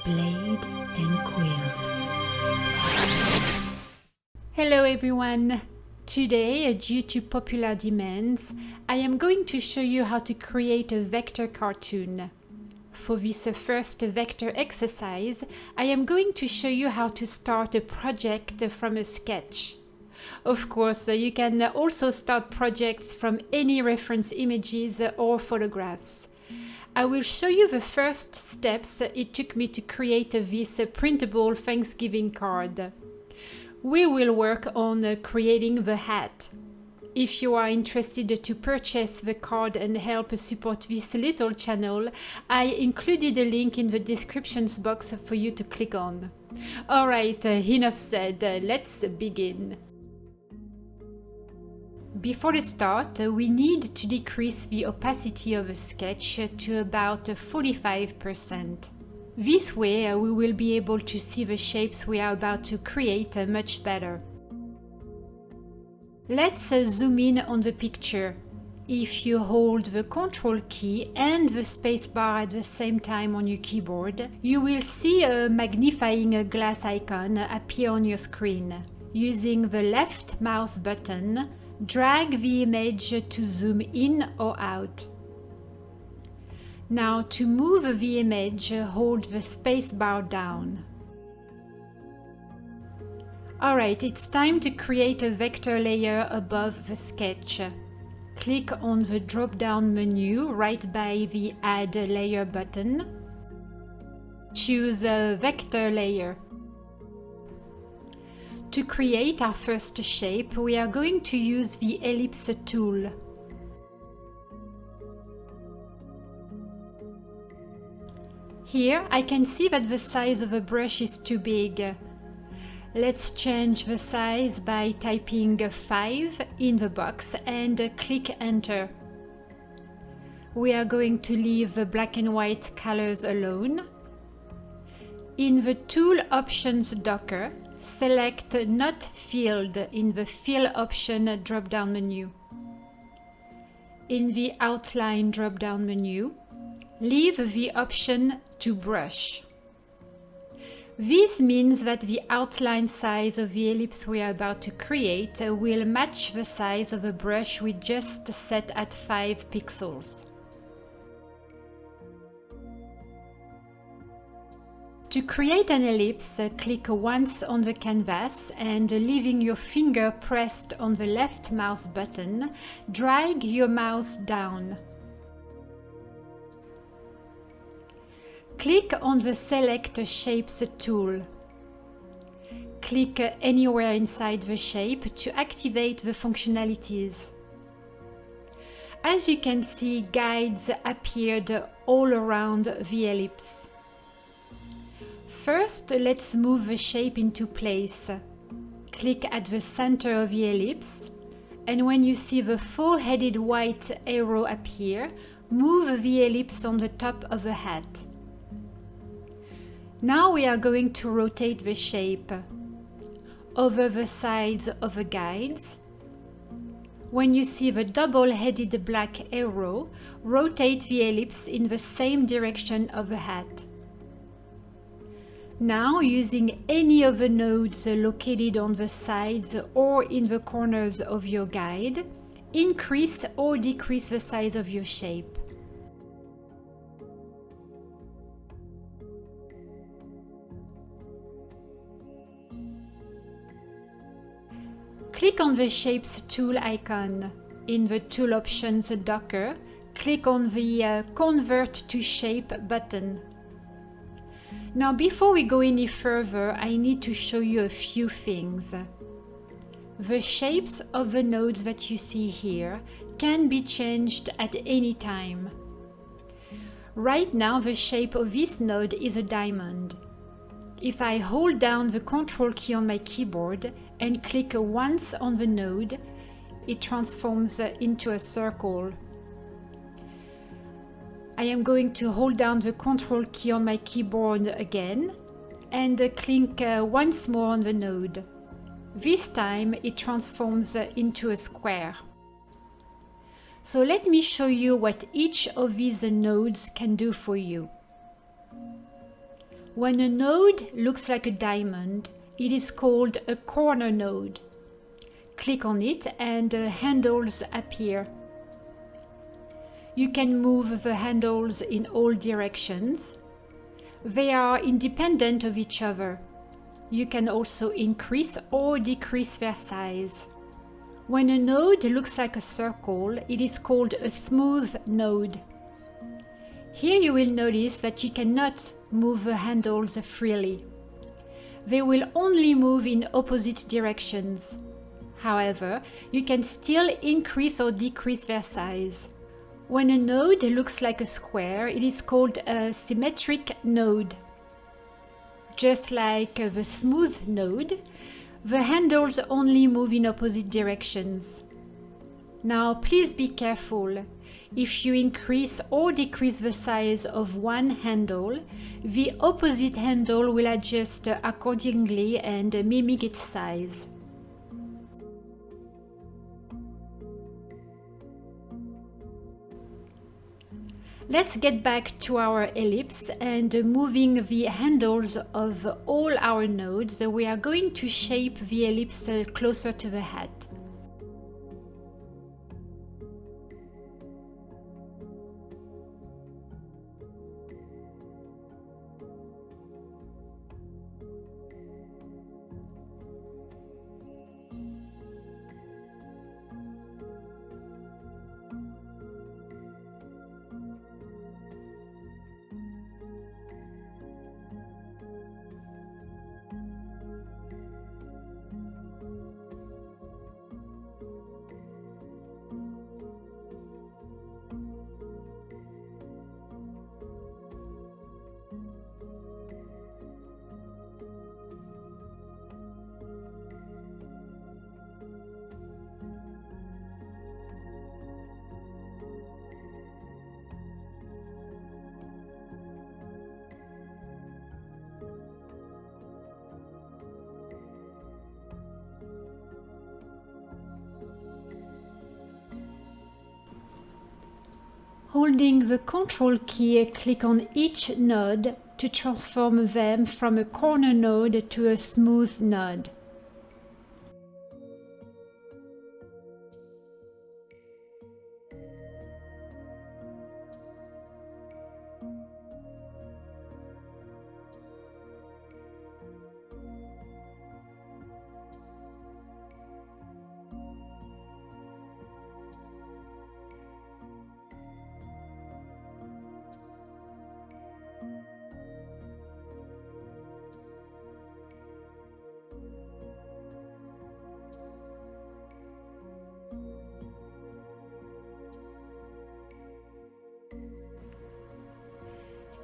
blade and quill. Hello everyone! Today, due to popular demands, I am going to show you how to create a vector cartoon. For this first vector exercise, I am going to show you how to start a project from a sketch. Of course, you can also start projects from any reference images or photographs. I will show you the first steps it took me to create this printable Thanksgiving card. We will work on creating the hat. If you are interested to purchase the card and help support this little channel, I included a link in the description box for you to click on. Alright, enough said, let's begin. Before the start, we need to decrease the opacity of the sketch to about 45%. This way, we will be able to see the shapes we are about to create much better. Let's zoom in on the picture. If you hold the Ctrl key and the spacebar at the same time on your keyboard, you will see a magnifying glass icon appear on your screen. Using the left mouse button, drag the image to zoom in or out. Now to move the image, hold the spacebar down. Alright, it's time to create a vector layer above the sketch. Click on the drop-down menu right by the Add Layer button. Choose a vector layer. To create our first shape, we are going to use the ellipse tool. Here I can see that the size of the brush is too big. Let's change the size by typing 5 in the box and click Enter. We are going to leave the black and white colors alone. In the Tool Options docker, select Not Filled in the Fill option drop-down menu. In the Outline drop-down menu, leave the option to Brush. This means that the outline size of the ellipse we are about to create will match the size of the brush we just set at 5 pixels. To create an ellipse, click once on the canvas and, leaving your finger pressed on the left mouse button, drag your mouse down. Click on the Select Shapes tool. Click anywhere inside the shape to activate the functionalities. As you can see, guides appeared all around the ellipse. First, let's move the shape into place. Click at the center of the ellipse, and when you see the four-headed white arrow appear, move the ellipse on the top of the hat. Now we are going to rotate the shape over the sides of the guides. When you see the double-headed black arrow, rotate the ellipse in the same direction of the hat. Now, using any of the nodes located on the sides or in the corners of your guide, increase or decrease the size of your shape. Click on the Shapes tool icon. In the Tool Options docker, click on the Convert to Shape button. Now, before we go any further, I need to show you a few things. The shapes of the nodes that you see here can be changed at any time. Right now, the shape of this node is a diamond. If I hold down the Ctrl key on my keyboard and click once on the node, it transforms into a circle. I am going to hold down the Ctrl key on my keyboard again and click once more on the node. This time it transforms into a square. So let me show you what each of these nodes can do for you. When a node looks like a diamond, it is called a corner node. Click on it and handles appear. You can move the handles in all directions. They are independent of each other. You can also increase or decrease their size. When a node looks like a circle, it is called a smooth node. Here you will notice that you cannot move the handles freely. They will only move in opposite directions. However, you can still increase or decrease their size. When a node looks like a square, it is called a symmetric node. Just like the smooth node, the handles only move in opposite directions. Now please be careful. If you increase or decrease the size of one handle, the opposite handle will adjust accordingly and mimic its size. Let's get back to our ellipse and moving the handles of all our nodes, we are going to shape the ellipse closer to the hat. Holding the Ctrl key, click on each node to transform them from a corner node to a smooth node.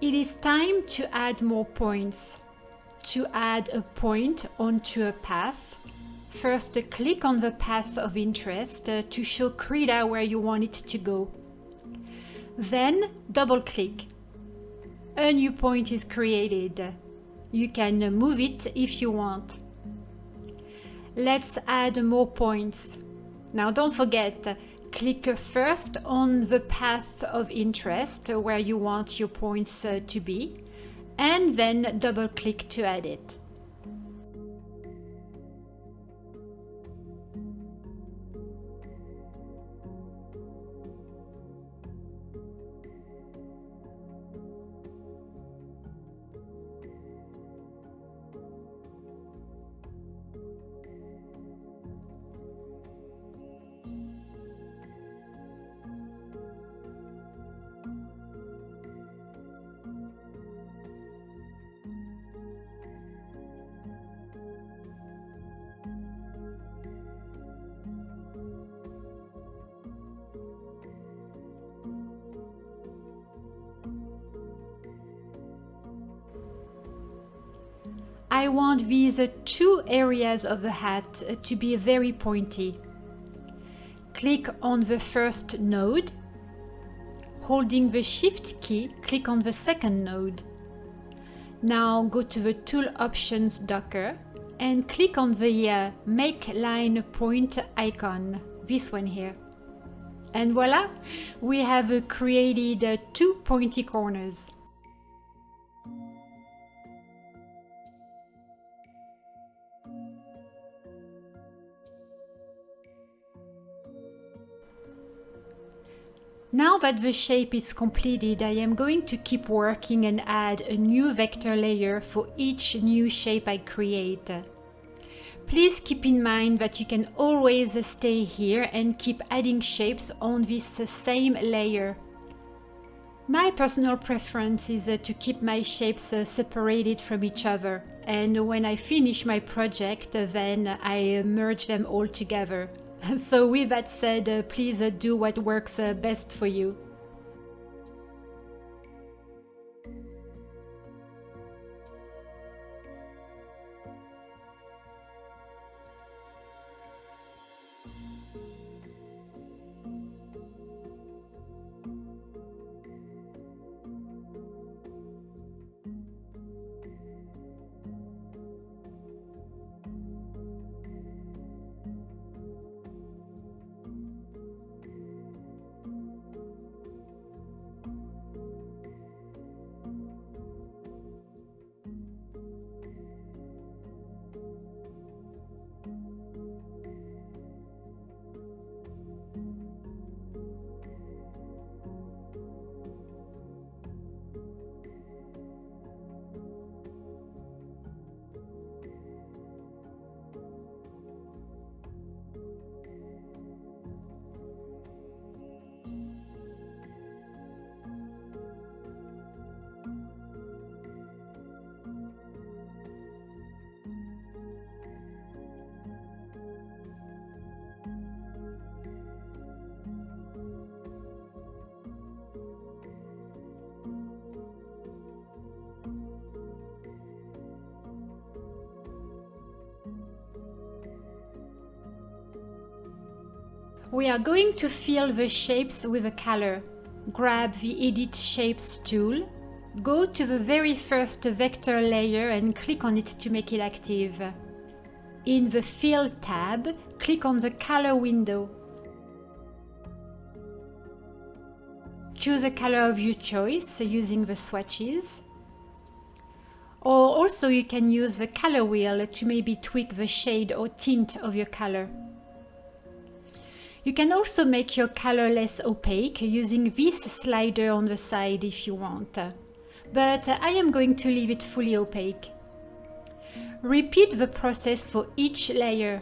It is time to add more points. To add a point onto a path, first click on the path of interest to show KRITA where you want it to go. Then double-click. A new point is created. You can move it if you want. Let's add more points. Now don't forget, click first on the path of interest where you want your points to be, and then double-click to add it. I want these two areas of the hat to be very pointy. Click on the first node. Holding the Shift key, click on the second node. Now go to the Tool Options Docker and click on the Make Line Point icon, this one here. And voila, we have created two pointy corners. Now that the shape is completed, I am going to keep working and add a new vector layer for each new shape I create. Please keep in mind that you can always stay here and keep adding shapes on this same layer. My personal preference is to keep my shapes separated from each other, and when I finish my project, then I merge them all together. So with that said, please do what works best for you. We are going to fill the shapes with a color. Grab the Edit Shapes tool, go to the very first vector layer and click on it to make it active. In the Fill tab, click on the color window. Choose a color of your choice using the swatches. Or also you can use the color wheel to maybe tweak the shade or tint of your color. You can also make your color less opaque using this slider on the side if you want, but I am going to leave it fully opaque. Repeat the process for each layer.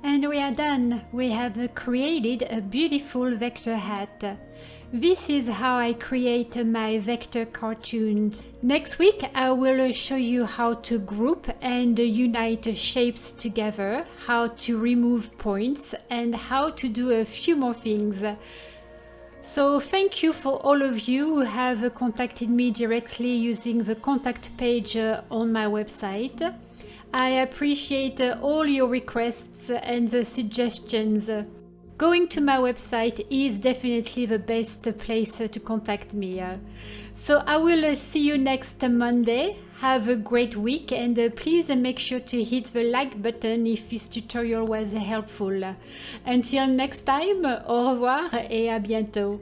And we are done. We have created a beautiful vector hat. This is how I create my vector cartoons. Next week I will show you how to group and unite shapes together, how to remove points, and how to do a few more things. So thank you for all of you who have contacted me directly using the contact page on my website. I appreciate all your requests and suggestions. Going to my website is definitely the best place to contact me. So I will see you next Monday. Have a great week, and please make sure to hit the like button if this tutorial was helpful. Until next time, au revoir et à bientôt.